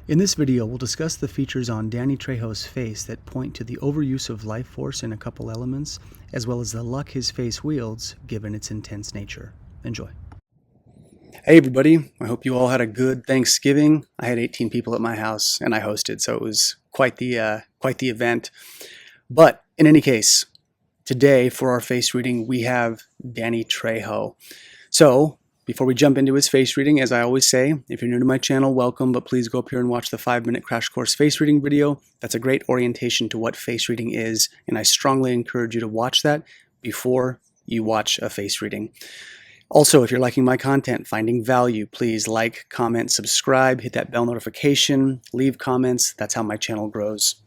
In this video, we'll discuss the features on Danny Trejo's face that point to the overuse of life force in a couple elements, as well as the luck his face wields given its intense nature. Enjoy. Hey everybody, I hope you all had a good Thanksgiving. I had 18 people at my house and I hosted, so it was quite the event. But in any case, today for our face reading, we have Danny Trejo. So before we jump into his face reading, as I always say, if you're new to my channel, welcome, but please go up here and watch the 5-minute crash course face reading video. That's a great orientation to what face reading is, and I strongly encourage you to watch that before you watch a face reading. Also, if you're liking my content, finding value, please like, comment, subscribe, hit that bell notification, leave comments. That's how my channel grows.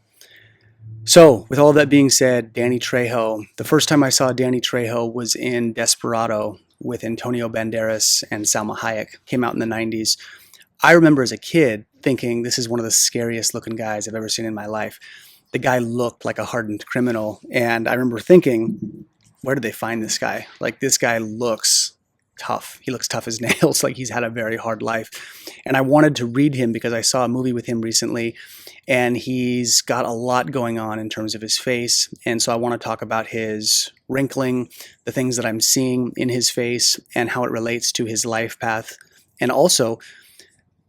So, with all of that being said, Danny Trejo. The first time I saw Danny Trejo was in Desperado with Antonio Banderas and Salma Hayek. Came out in the 90s. I remember as a kid thinking this is one of the scariest looking guys I've ever seen in my life. The guy looked like a hardened criminal, and I remember thinking, where did they find this guy? Like, this guy looks tough. He looks tough as nails, like he's had a very hard life. And I wanted to read him because I saw a movie with him recently, and he's got a lot going on in terms of his face. And so I want to talk about his wrinkling, the things that I'm seeing in his face, and how it relates to his life path, and also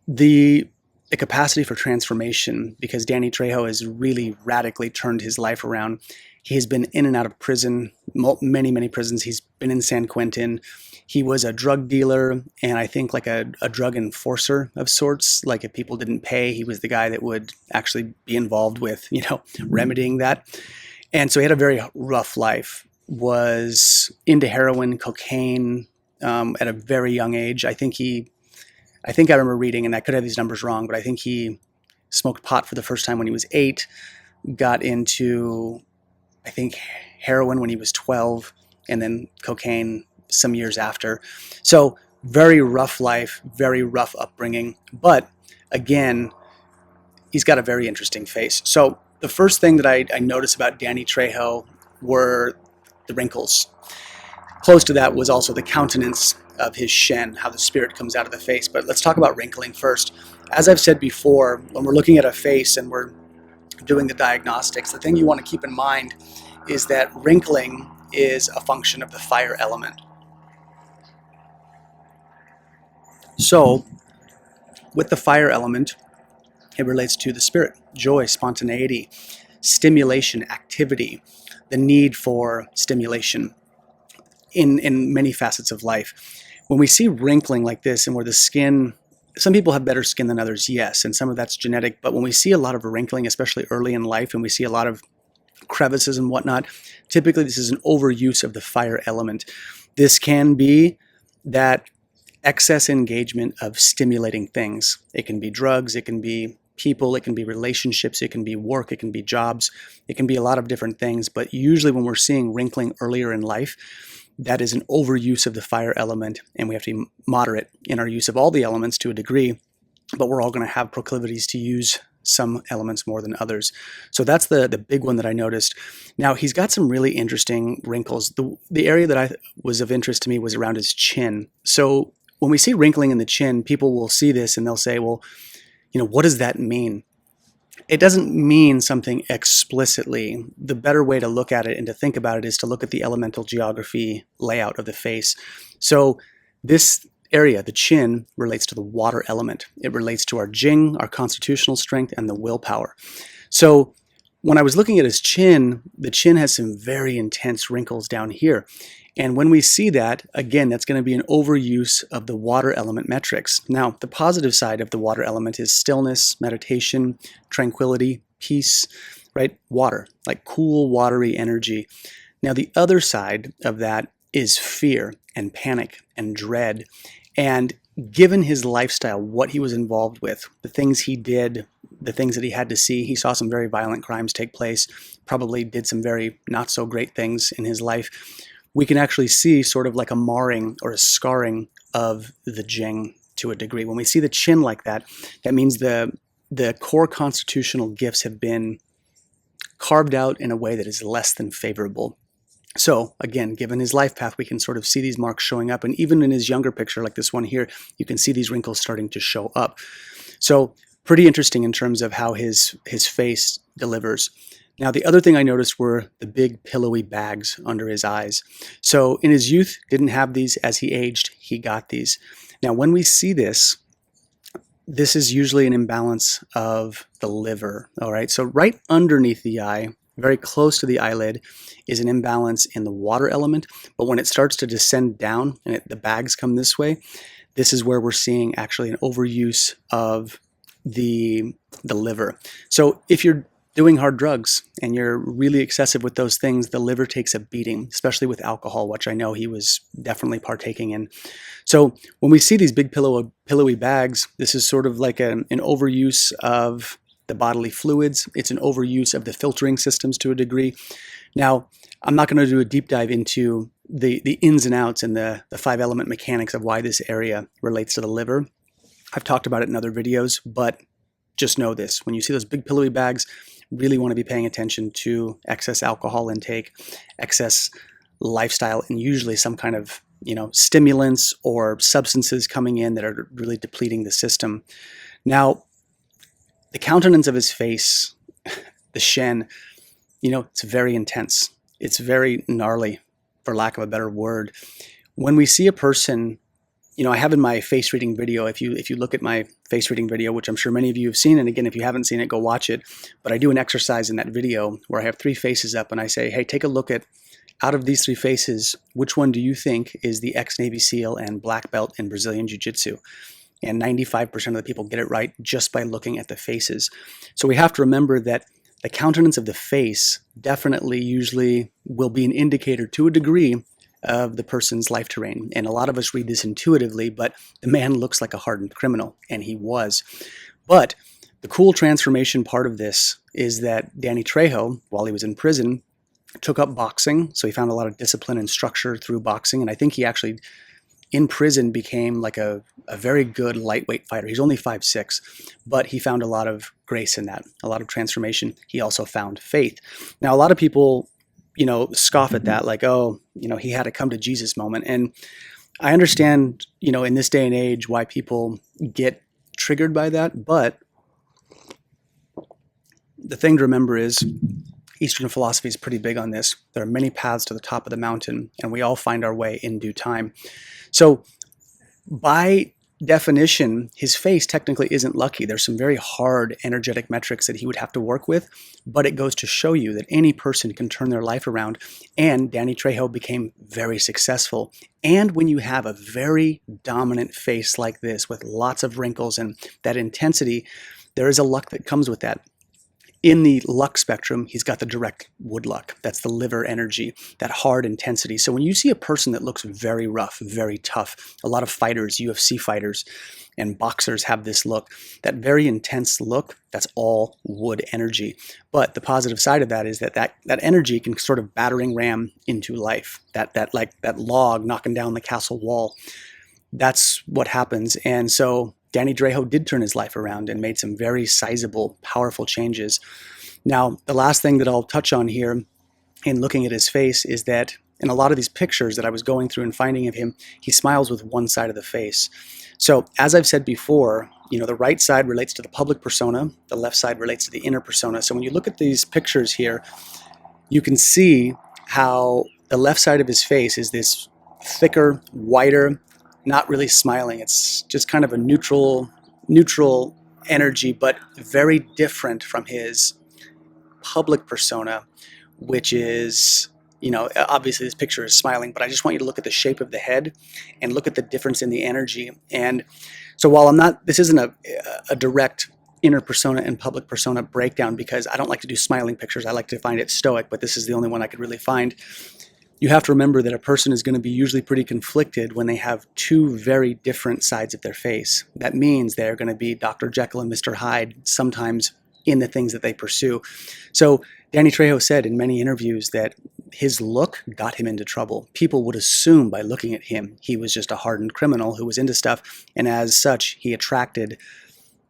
the capacity for transformation, because Danny Trejo has really radically turned his life around. He has been in and out of prison, many prisons. He's been in San Quentin. He was a drug dealer, and I think like a drug enforcer of sorts. Like if people didn't pay, he was the guy that would actually be involved with, remedying that. And so he had a very rough life, was into heroin, cocaine at a very young age. I think I remember reading, and I could have these numbers wrong, but I think he smoked pot for the first time when he was 8, got into, I think, heroin when he was 12, and then cocaine some years after. So very rough life, very rough upbringing. But again, he's got a very interesting face. So the first thing that I noticed about Danny Trejo were the wrinkles. Close to that was also the countenance of his shen, how the spirit comes out of the face. But let's talk about wrinkling first. As I've said before, when we're looking at a face and we're doing the diagnostics, the thing you want to keep in mind is that wrinkling is a function of the fire element. So with the fire element, it relates to the spirit, joy, spontaneity, stimulation, activity, the need for stimulation in many facets of life. When we see wrinkling like this, and where the skin, some people have better skin than others, yes, and some of that's genetic, but when we see a lot of wrinkling, especially early in life, and we see a lot of crevices and whatnot, typically this is an overuse of the fire element. This can be that excess engagement of stimulating things. It can be drugs, it can be people, it can be relationships, it can be work, it can be jobs, it can be a lot of different things. But usually when we're seeing wrinkling earlier in life, that is an overuse of the fire element, and we have to be moderate in our use of all the elements to a degree, but we're all going to have proclivities to use some elements more than others. So that's the big one that I noticed. Now, he's got some really interesting wrinkles. The area that was of interest to me was around his chin. So when we see wrinkling in the chin, people will see this and they'll say, well, what does that mean? It doesn't mean something explicitly. The better way to look at it and to think about it is to look at the elemental geography layout of the face. So this area, the chin, relates to the water element. It relates to our jing, our constitutional strength, and the willpower. So when I was looking at his chin, the chin has some very intense wrinkles down here. And when we see that, again, that's going to be an overuse of the water element metrics. Now, the positive side of the water element is stillness, meditation, tranquility, peace, right? Water, like cool, watery energy. Now, the other side of that is fear and panic and dread. And given his lifestyle, what he was involved with, the things he did, the things that he had to see, he saw some very violent crimes take place, probably did some very not so great things in his life. We can actually see sort of like a marring or a scarring of the jing to a degree. When we see the chin like that, that means the core constitutional gifts have been carved out in a way that is less than favorable. So again, given his life path, we can sort of see these marks showing up. And even in his younger picture, like this one here, you can see these wrinkles starting to show up. So pretty interesting in terms of how his face delivers. Now, the other thing I noticed were the big pillowy bags under his eyes. So in his youth, didn't have these. As he aged, he got these. Now, when we see this, this is usually an imbalance of the liver, all right? So right underneath the eye, very close to the eyelid, is an imbalance in the water element. But when it starts to descend down and the bags come this way, this is where we're seeing actually an overuse of the liver. So if you're doing hard drugs and you're really excessive with those things, the liver takes a beating, especially with alcohol, which I know he was definitely partaking in. So when we see these big pillowy bags, this is sort of like an overuse of the bodily fluids. It's an overuse of the filtering systems to a degree. Now, I'm not going to do a deep dive into the ins and outs and the 5-element mechanics of why this area relates to the liver. I've talked about it in other videos, but just know this. When you see those big pillowy bags, really want to be paying attention to excess alcohol intake, excess lifestyle, and usually some kind of stimulants or substances coming in that are really depleting the system. Now, the countenance of his face, the shen, it's very intense. It's very gnarly, for lack of a better word. When we see a person, I have in my face reading video, if you look at my face reading video, which I'm sure many of you have seen, and again, if you haven't seen it, go watch it. But I do an exercise in that video where I have 3 faces up and I say, hey, take a look at, out of these 3 faces, which one do you think is the ex-Navy SEAL and black belt in Brazilian Jiu-Jitsu? And 95% of the people get it right just by looking at the faces. So we have to remember that the countenance of the face definitely usually will be an indicator to a degree of the person's life terrain. And a lot of us read this intuitively, but the man looks like a hardened criminal, and he was. But the cool transformation part of this is that Danny Trejo, while he was in prison, took up boxing. So he found a lot of discipline and structure through boxing. And I think he actually, in prison, became like a very good lightweight fighter. He's only 5'6", but he found a lot of grace in that, a lot of transformation. He also found faith. Now, a lot of people, scoff at that, like, oh, he had a come to Jesus moment. And I understand, in this day and age, why people get triggered by that. But the thing to remember is Eastern philosophy is pretty big on this. There are many paths to the top of the mountain, and we all find our way in due time. So by definition, his face technically isn't lucky. There's some very hard energetic metrics that he would have to work with, but it goes to show you that any person can turn their life around, and Danny Trejo became very successful. And when you have a very dominant face like this with lots of wrinkles and that intensity, there is a luck that comes with that. In the luck spectrum, he's got the direct wood luck. That's the liver energy, that hard intensity. So when you see a person that looks very rough, very tough, a lot of fighters, UFC fighters, and boxers have this look, that very intense look, that's all wood energy. But the positive side of that is that energy can sort of battering ram into life, that log knocking down the castle wall. That's what happens. And so Danny Trejo did turn his life around and made some very sizable, powerful changes. Now, the last thing that I'll touch on here in looking at his face is that in a lot of these pictures that I was going through and finding of him, he smiles with one side of the face. So as I've said before, the right side relates to the public persona, the left side relates to the inner persona. So when you look at these pictures here, you can see how the left side of his face is this thicker, whiter, not really smiling. It's just kind of a neutral energy, but very different from his public persona, which is, obviously this picture is smiling, but I just want you to look at the shape of the head and look at the difference in the energy. And so while this isn't a direct inner persona and public persona breakdown, because I don't like to do smiling pictures. I like to find it stoic, but this is the only one I could really find. You have to remember that a person is going to be usually pretty conflicted when they have 2 very different sides of their face. That means they're going to be Dr. Jekyll and Mr. Hyde sometimes in the things that they pursue. So Danny Trejo said in many interviews that his look got him into trouble. People would assume by looking at him he was just a hardened criminal who was into stuff, and as such, he attracted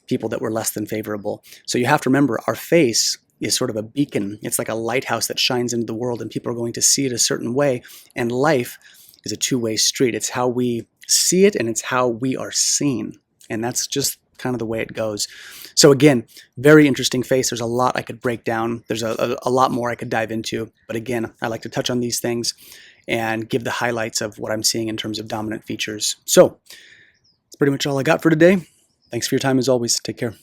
people that were less than favorable. So you have to remember, our face is sort of a beacon. It's like a lighthouse that shines into the world, and people are going to see it a certain way. And life is a 2-way street. It's how we see it, and it's how we are seen. And that's just kind of the way it goes. So again, very interesting face. There's a lot I could break down. There's a lot more I could dive into. But again, I like to touch on these things and give the highlights of what I'm seeing in terms of dominant features. So that's pretty much all I got for today. Thanks for your time as always. Take care.